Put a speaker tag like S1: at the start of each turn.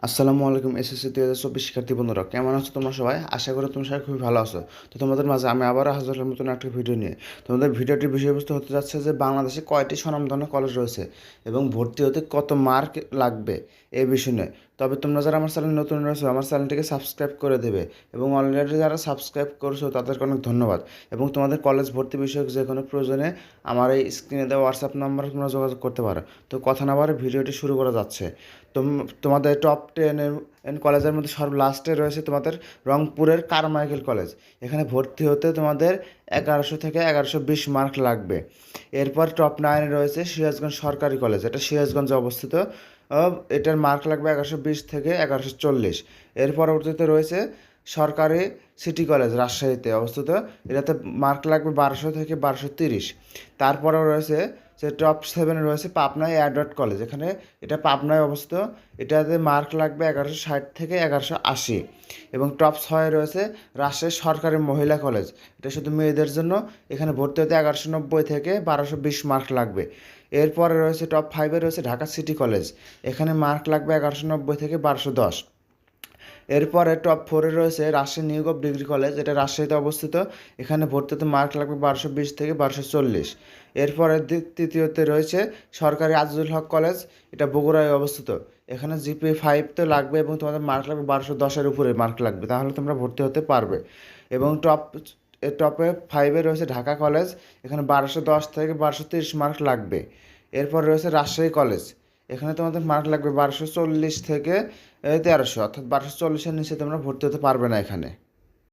S1: আসসালামু আলাইকুম এসএসসি 2024 শিক্ষার্থী বন্ধুরা, কেমন আছো তোমরা সবাই? আশা করি তোমরা সবাই খুবই ভালো আছো। তো তোমাদের মাঝে আমি আবারও হাজির হলাম নতুন একটা ভিডিও নিয়ে। তোমাদের ভিডিওটির বিষয়বস্তু হতে যাচ্ছে যে বাংলাদেশে কয়টি স্বনামধন্য কলেজ রয়েছে এবং ভর্তি হতে কত মার্ক লাগবে এই বিষয় নিয়ে। তবে তোমরা যারা আমার চ্যানেল নতুন রয়েছো আমার চ্যানেলটিকে সাবস্ক্রাইব করে দেবে এবং অলরেডি যারা সাবস্ক্রাইব করছো তাদেরকে অনেক ধন্যবাদ। এবং তোমাদের কলেজ ভর্তি বিষয়ক যে কোনো প্রয়োজনে আমার এই স্ক্রিনে দেওয়া হোয়াটসঅ্যাপ নাম্বারে তোমরা যোগাযোগ করতে পারো। তো কথা না বাড়ে ভিডিওটি শুরু করা যাচ্ছে। তোমাদের টপ 10 কলেজের মধ্যে সর্ব লাস্টে রয়েছে তোমাদের রংপুরের কারমাইকেল কলেজ। এখানে ভর্তি হতে তোমাদের 1100 থেকে 1120 মার্ক লাগবে। এরপর টপ 9 রয়েছে সিরাজগঞ্জ সরকারি কলেজ, এটা সিরাজগঞ্জে অবস্থিত। এটার মার্ক লাগবে 1120 থেকে 1140। এর পরবর্তীতে রয়েছে সরকারি সিটি কলেজ রাজশাহীতে অবস্থিত, এটাতে মার্ক লাগবে 1200 থেকে 1230। তারপরেও রয়েছে যে টপ 7 রয়েছে পাবনায় অ্যাডওয়ার্ড কলেজ, এখানে এটা পাবনায় অবস্থিত, এটাতে মার্ক লাগবে 1160 থেকে 1180। এবং টপ 6 রয়েছে রাজশাহী সরকারি মহিলা কলেজ, এটা শুধু মেয়েদের জন্য, এখানে ভর্তি হতে 1190 থেকে 1220 মার্ক লাগবে। এরপরে রয়েছে টপ 5 রয়েছে ঢাকা সিটি কলেজ, এখানে মার্ক লাগবে 1190 থেকে 1210। এরপরে টপ 4 রয়েছে Rajshahi new of degree college, এটা রাজশাহীতে অবস্থিত, এখানে ভর্তিতে মার্ক লাগবে 1220 থেকে 1240। এরপরে তৃতীয়তে রয়েছে সরকারি আজিজুল হক কলেজ, এটা বগুড়ায় অবস্থিত, এখানে জিপিএ 5 তো লাগবে এবং তোমাদের মার্ক লাগবে 1210-এর উপরে মার্ক লাগবে, তাহলে তোমরা ভর্তি হতে পারবে। এবং টপে 5 রয়েছে ঢাকা কলেজ, এখানে 1210 থেকে 1230 মার্ক লাগবে। এরপর রয়েছে রাজশাহী কলেজ, এখানে তোমাদের মার্ক লাগবে 1240 থেকে 1300, অর্থাৎ 1240-এর নিচে তোমরা ভর্তি হতে পারবে না এখানে।